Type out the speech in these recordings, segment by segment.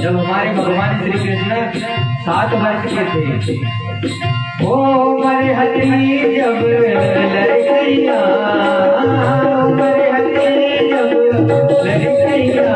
जब हमारे भगवान श्री कृष्ण 7 वर्ष के थे, ओ मरे हथी जब लड़कैया, मरे हथी जब लड़कैया,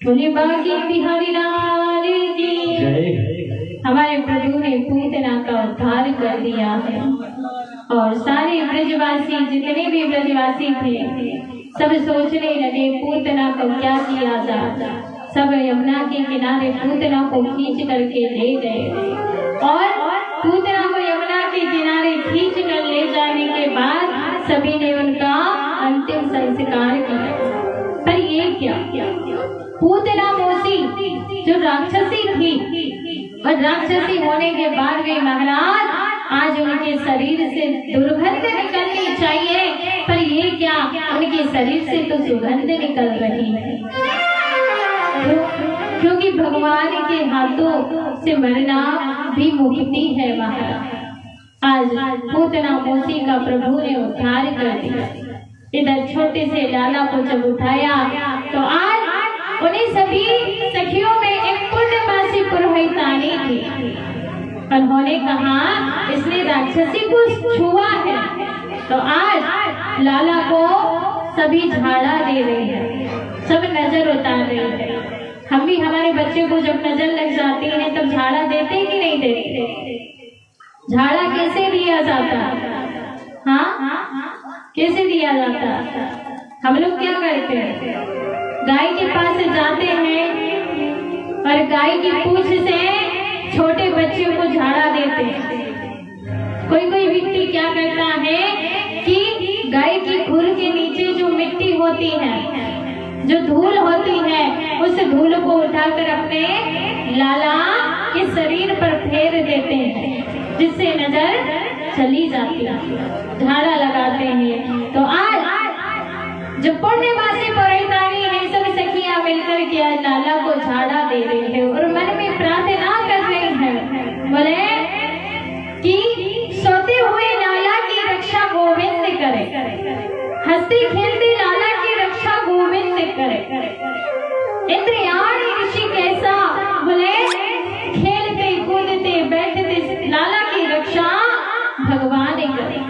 बोले बाकी बिहारी लाल की हमारे प्रभु ने पूतना का उद्धार कर दिया है और सारे ब्रजवासी जितने भी ब्रजवासी थे सब सोचने लगे पूतना को क्या किया जाए। सब यमुना के किनारे पूतना को खींच करके ले गए और पूतना को यमुना के किनारे खींच कर ले जाने के बाद सभी ने उनका अंतिम संस्कार किया। पर ये क्या पूतना मौसी जो राक्षसी थी और राक्षसी होने के बाद वे महाराज आज उनके शरीर से दुर्गंध निकलनी चाहिए, पर ये क्या उनके शरीर से तो सुगंध निकल रही है, क्योंकि भगवान के हाथों से मरना भी मुक्ति है महाराज। आज पूतना मौसी का प्रभु ने उद्धार कर दिया। इधर छोटे से लाला को जब उठाया तो आज उन्हीं सभी सखियों में एक पुण्यवासी पुरोहितानी थी। उन्होंने कहा इसने राक्षसी को छुआ है, तो आज लाला को सभी झाड़ा दे रहे हैं, सब नजर उतार रहे हैं। हम भी हमारे बच्चे को जब नजर लग जाती है तब झाड़ा देते कि नहीं देते? झाड़ा कैसे दिया जाता? हाँ, कैसे दिया जाता? हम लोग क्या करते हैं? गाय के पास जाते हैं और गाय की पूंछ से छोटे बच्चों को झाड़ा देते हैं। कोई कोई व्यक्ति क्या करता है कि गाय की खुर के नीचे जो मिट्टी होती है, जो धूल होती है, उस धूल को उठाकर अपने लाला के शरीर पर फेर देते हैं, जिससे नजर चली जाती है, झाड़ा लगाते हैं। तो आज जो पुण्यवासी पुरोहितानी है, सब सखियां मिलकर के आज लाला को झाड़ा दे रही है और मन में प्रार्थना कर रही है, बोले कि सोते हुए लाला की रक्षा गोविंद करे, हंसते खेलते लाला की रक्षा गोविंद करे। इंद्रयाणी ऋषि कैसा, बोले खेलते कूदते बैठते लाला की रक्षा भगवान करे।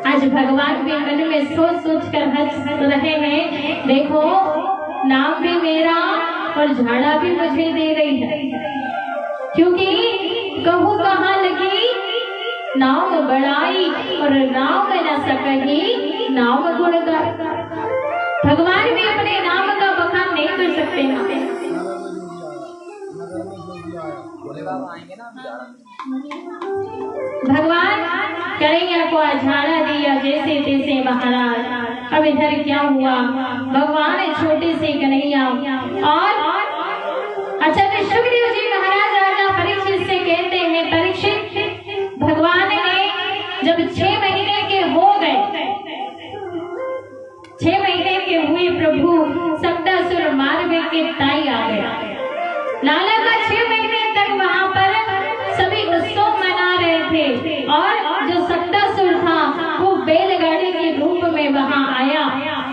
आज भगवान भी मन में सोच सोच कर हंस रहे हैं, देखो नाम भी मेरा और झाड़ा भी मुझे दे रही है, क्योंकि कहूँ कहाँ लगी नाम बड़ाई और नाम न सकही नाम गुणगान। भगवान भी अपने नाम का बखान नहीं कर सकते ना। भगवान कन्हैया को झाड़ा दिया जैसे तैसे महाराज। अब इधर क्या हुआ, भगवान छोटे से कन्हैया और अच्छा तो सुखदेव जी महाराज राजा परीक्षित से कहते हैं, परीक्षित भगवान ने जब 6 महीने के हो गए, 6 महीने के हुए प्रभु सप्तासुर मारवे के ताई आ गया। लाला का 6 महीने तक वहाँ पर सभी उत्सव मना रहे थे और जो सप्तासुर था वो बैलगाड़ी के रूप में वहाँ आया।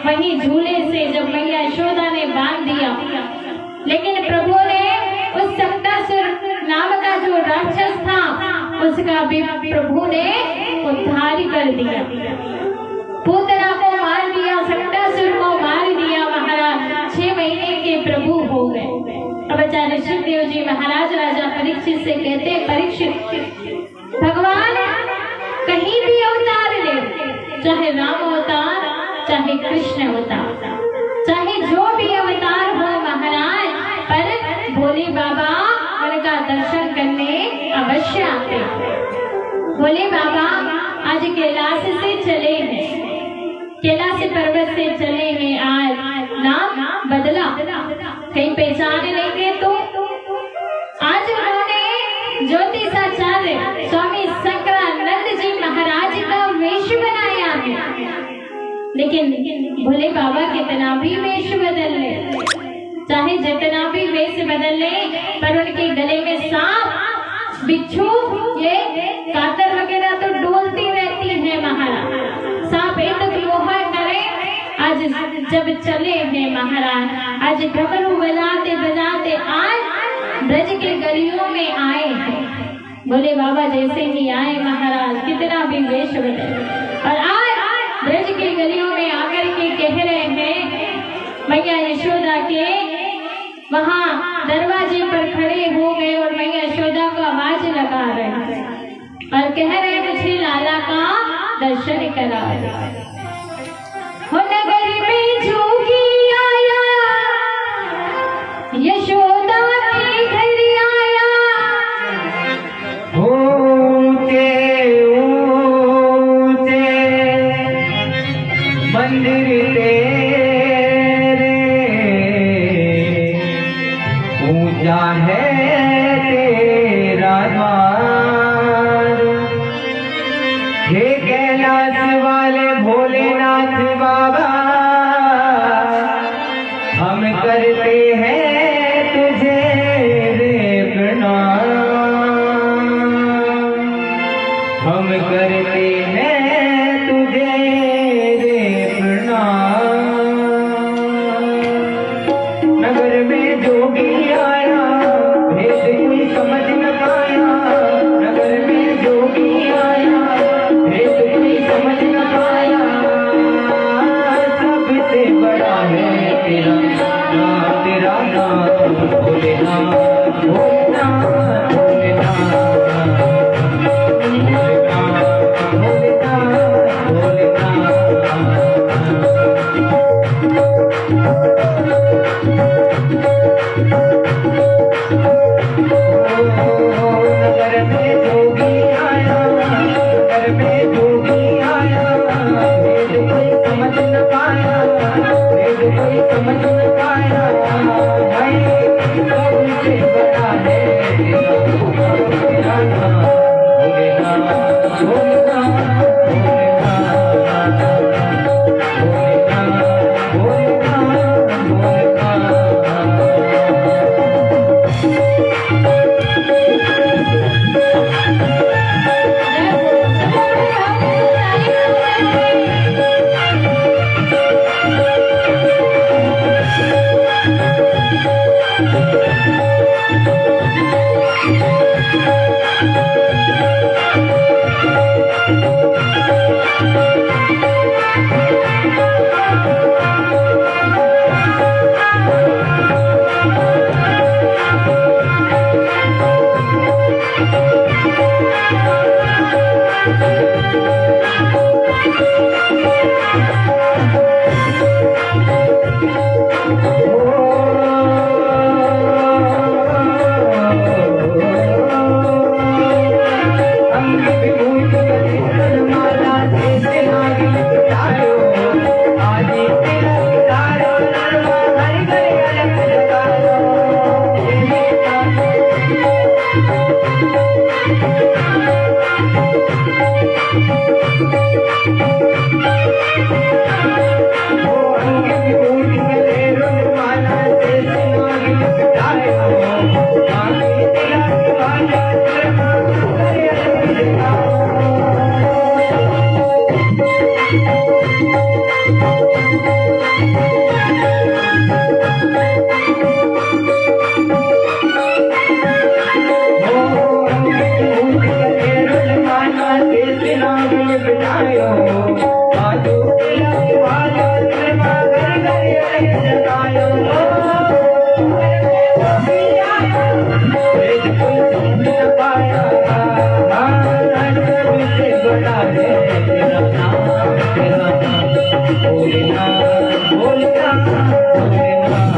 वहीं झूले से जब मैया यशोदा ने बांध दिया, लेकिन प्रभु ने उस सप्तासुर नाम का जो राक्षस था उसका भी प्रभु ने उद्धार कर दिया। पूतना को मार दिया, सप्तासुर को मार दिया महाराज। 6 महीने के प्रभु हो गए। अब अचानक सुखदेव जी महाराज राजा परीक्षित से कहते, परीक्षित भगवान कहीं भी अवतार ले, चाहे राम अवतार, चाहे कृष्ण अवतार, चाहे जो भी अवतार हो महाराज, पर भोले बाबा उनका दर्शन करने अवश्य आते। भोले बाबा आज कैलाश से चले हैं, कैलाश पर्वत से चले हैं। आज नाम बदला, कहीं पहचान नहीं गए तो आज उन्होंने ज्योतिषाचार्य स्वामी शंकरानंद जी महाराज का वेश बनाया है। लेकिन भोले बाबा कितना भी वेश बदल ले, चाहे जितना भी वेश बदल ले, पर उनके गले में सांप बिच्छू ये कातर वगैरह तो डोलती रहती है महाराज। सांप एक तो लोहा करे। आज जब चले हैं महाराज, आज डमरू बजाते बजाते आज ब्रज के गलियों में आए हैं। भोले बाबा जैसे ही आए महाराज, कितना भी वेश बदले और आज ब्रज के गलियों में आकर के कह रहे हैं, मैया यशोदा के वहाँ दरवाजे पर खड़े हो गए और मैया यशोदा को आवाज लगा रहे और कह रहे मुझे लाला का दर्शन करा दे। हो नगरी में जोगी आया, यशोदा के घर आया। ऊंचे ऊंचे मंदिर तेरे, ऊंचा है तेरा द्वार। हे कैलाश वाले भोले आजो के रखवालो कृपा कर कर जगायो वेद कुल समझ पाया अंत विषय बड़ा है तेरा नाम भोलेनाथ भोलेनाथ भोलेनाथ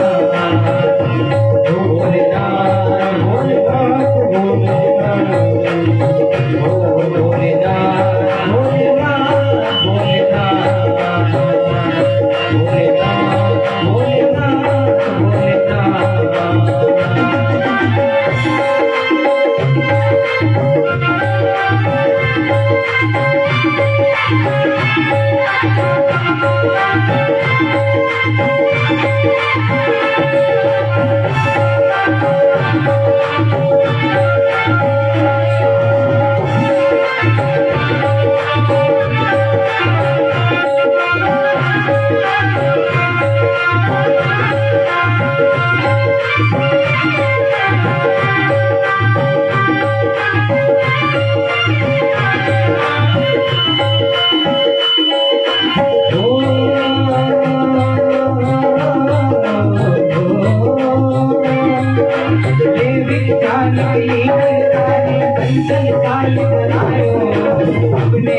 भोलेनाथ अपने